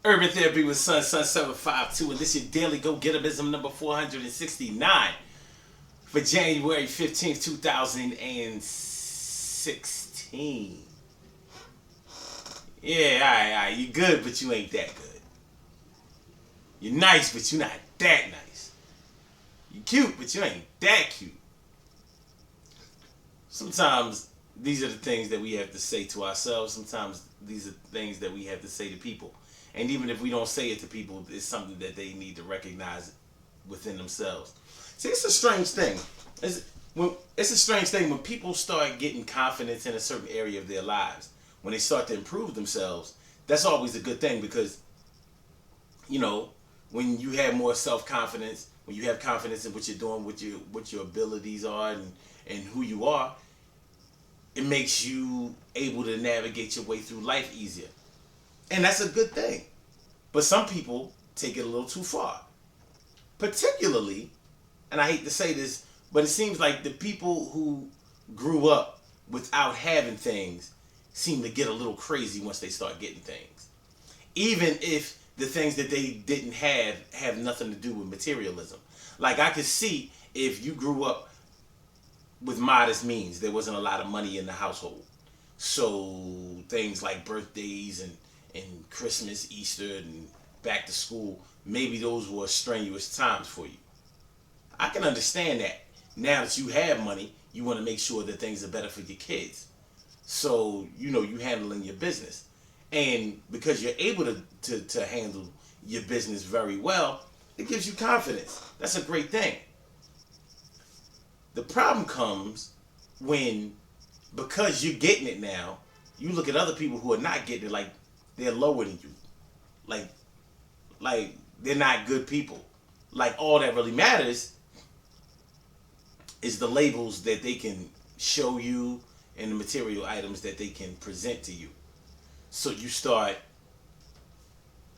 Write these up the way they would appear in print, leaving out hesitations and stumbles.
Urban Therapy with Sun 752, and this is your daily go-getterism number 469 for January 15th, 2016. Yeah, alright. You good, but you ain't that good. You're nice, but you're not that nice. You cute, but you ain't that cute. Sometimes these are the things that we have to say to ourselves. Sometimes these are things that we have to say to people. And even if we don't say it to people, it's something that they need to recognize within themselves. See, it's a strange thing. It's a strange thing when people start getting confidence in a certain area of their lives. When they start to improve themselves, that's always a good thing because, when you have more self-confidence, when you have confidence in what you're doing, what your abilities are, and who you are, it makes you able to navigate your way through life easier. And that's a good thing. But some people take it a little too far. Particularly, and I hate to say this, but it seems like the people who grew up without having things seem to get a little crazy once they start getting things. Even if the things that they didn't have nothing to do with materialism. Like I could see if you grew up with modest means, there wasn't a lot of money in the household. So things like birthdays and Christmas, Easter, and back to school, maybe those were strenuous times for you. I can understand that. Now that you have money, you want to make sure that things are better for your kids. So, you handling your business. And because you're able to handle your business very well, it gives you confidence. That's a great thing. The problem comes when, because you're getting it now, you look at other people who are not getting it like they're lower than you. Like they're not good people. Like all that really matters is the labels that they can show you and the material items that they can present to you. So you start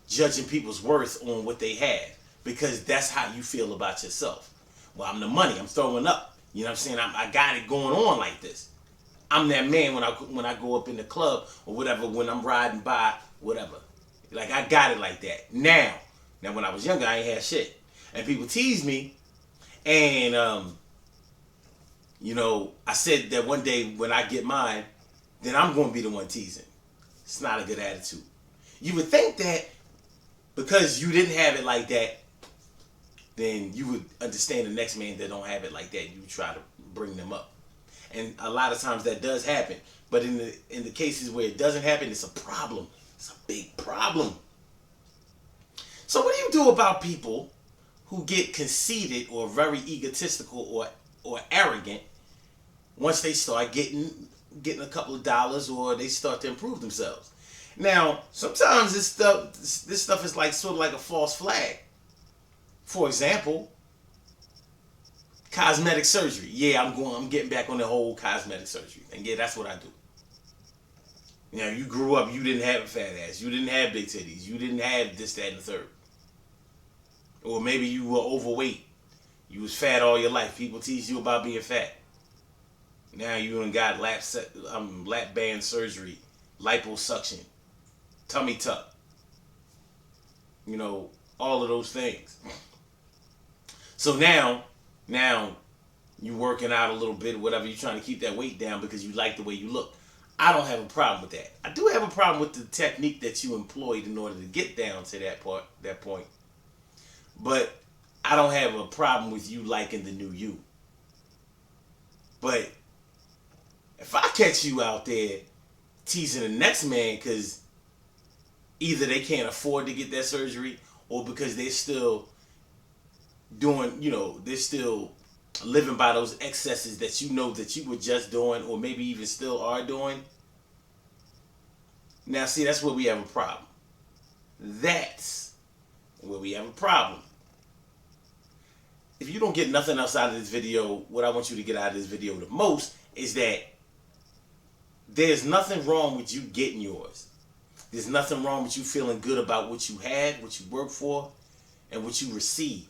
judging people's worth on what they have because that's how you feel about yourself. Well, I'm the money. I'm throwing up. You know what I'm saying? I got it going on like this. I'm that man when I go up in the club or whatever, when I'm riding by, whatever. Like, I got it like that. Now when I was younger, I ain't had shit. And people tease me. And, I said that one day when I get mine, then I'm going to be the one teasing. It's not a good attitude. You would think that because you didn't have it like that, then you would understand the next man that don't have it like that. You try to bring them up. And a lot of times that does happen. But in the cases where it doesn't happen, it's a problem. It's a big problem. So what do you do about people who get conceited or very egotistical or arrogant once they start getting a couple of dollars or they start to improve themselves? Now, sometimes this stuff is like sort of like a false flag. For example, cosmetic surgery. Yeah, I'm getting back on the whole cosmetic surgery thing. Yeah, that's what I do. You grew up, you didn't have a fat ass, you didn't have big titties, you didn't have this, that, and the third. Or maybe you were overweight. You was fat all your life. People tease you about being fat. Now you done got lap band surgery, liposuction, tummy tuck. All of those things. So now you working out a little bit, whatever, you're trying to keep that weight down because you like the way you look. I don't have a problem with that. I do have a problem with the technique that you employed in order to get down to that point. But I don't have a problem with you liking the new you. But if I catch you out there teasing the next man because either they can't afford to get that surgery or because they're still doing, they're still living by those excesses that that you were just doing or maybe even still are doing. Now, see, that's where we have a problem. That's where we have a problem. If you don't get nothing else out of this video, what I want you to get out of this video the most is that there's nothing wrong with you getting yours. There's nothing wrong with you feeling good about what you had, what you worked for, and what you received.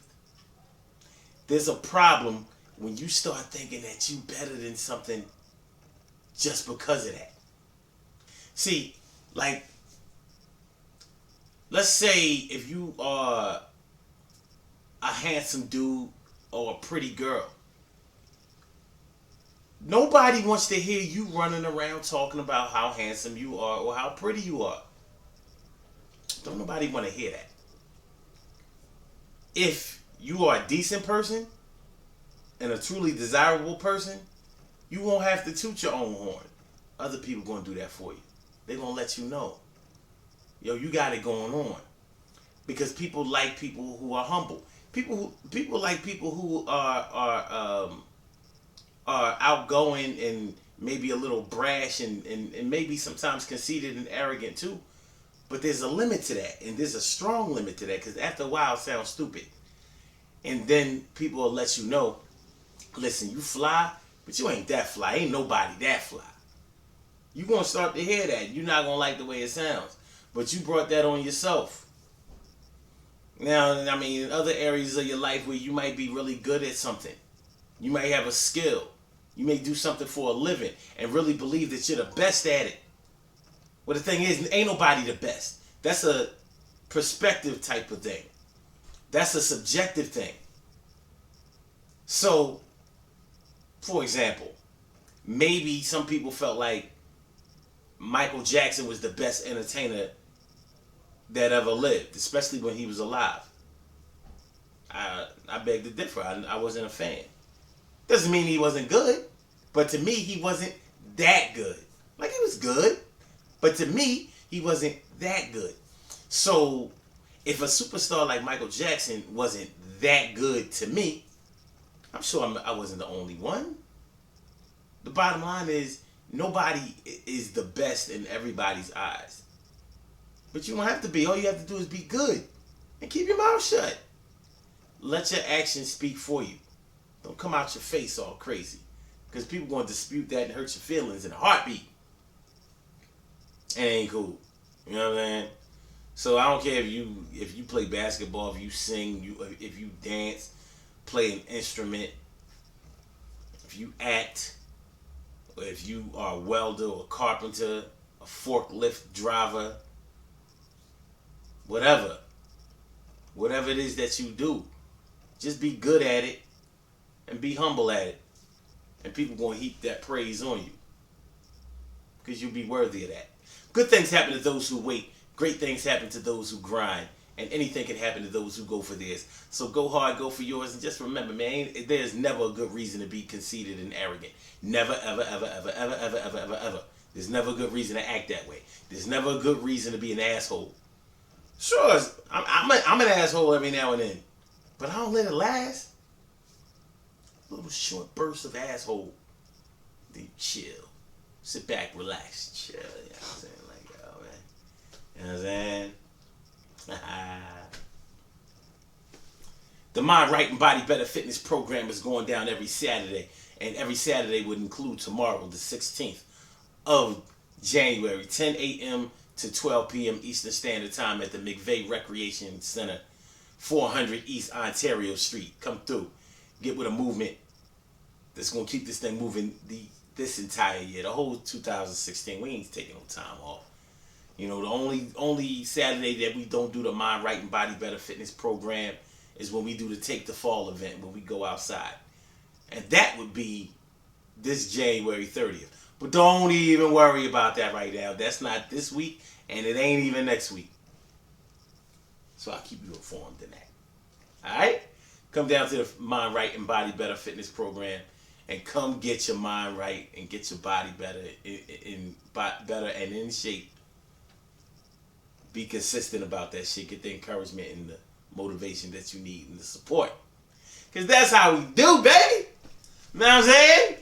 There's a problem when you start thinking that you better than something just because of that. See, like, let's say if you are a handsome dude or a pretty girl, nobody wants to hear you running around talking about how handsome you are or how pretty you are. Don't nobody want to hear that. If you are a decent person and a truly desirable person, you won't have to toot your own horn. Other people gonna do that for you. They gonna let you know, yo, you got it going on. Because people like people who are humble. People like people who are outgoing and maybe a little brash and maybe sometimes conceited and arrogant too. But there's a limit to that, and there's a strong limit to that, because after a while it sounds stupid. And then people will let you know, listen, you fly, but you ain't that fly. Ain't nobody that fly. You're going to start to hear that. You're not going to like the way it sounds. But you brought that on yourself. Now, I mean, in other areas of your life where you might be really good at something, you may have a skill. You may do something for a living and really believe that you're the best at it. Well, the thing is, ain't nobody the best. That's a perspective type of thing. That's a subjective thing. So, for example, maybe some people felt like Michael Jackson was the best entertainer that ever lived, especially when he was alive. I beg to differ. I wasn't a fan. Doesn't mean he wasn't good, but to me, he wasn't that good. Like, he was good, but to me, he wasn't that good. So, if a superstar like Michael Jackson wasn't that good to me, I'm sure I wasn't the only one. The bottom line is, nobody is the best in everybody's eyes. But you don't have to be. All you have to do is be good and keep your mouth shut. Let your actions speak for you. Don't come out your face all crazy, because people going to dispute that and hurt your feelings in a heartbeat. And it ain't cool. You know what I'm saying? So I don't care if you play basketball, if you sing, if you dance, play an instrument, if you act, or if you are a welder or a carpenter, a forklift driver, whatever it is that you do, just be good at it and be humble at it. And people going to heap that praise on you, because you'll be worthy of that. Good things happen to those who wait. Great things happen to those who grind. And anything can happen to those who go for theirs. So go hard, go for yours. And just remember, man, there's never a good reason to be conceited and arrogant. Never, ever, ever, ever, ever, ever, ever, ever, ever. There's never a good reason to act that way. There's never a good reason to be an asshole. Sure, I'm an asshole every now and then, but I don't let it last. A little short burst of asshole. Then chill. Sit back, relax, chill. You know what I'm saying? Like, oh, man. You know what I'm saying? The Mind Right and Body Better Fitness program is going down every Saturday, and every Saturday would include tomorrow, the 16th of January, 10 a.m. to 12 p.m. Eastern Standard Time at the McVeigh Recreation Center, 400 East Ontario Street. Come through. Get with a movement that's going to keep this thing moving this entire year, the whole 2016. We ain't taking no time off. You know, the only Saturday that we don't do the Mind Right and Body Better Fitness program is when we do the Take the Fall event, when we go outside. And that would be this January 30th. But don't even worry about that right now. That's not this week, and it ain't even next week. So I'll keep you informed in that. All right? Come down to the Mind Right and Body Better Fitness program, and come get your mind right and get your body better, better and in shape. Be consistent about that shit. Get the encouragement and the motivation that you need and the support. Because that's how we do, baby. You know what I'm saying?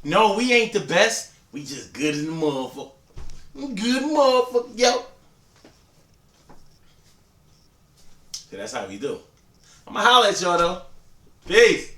No, we ain't the best. We just good in the motherfucker. Good motherfucker, yo. So that's how we do. I'm going to holler at y'all, though. Peace.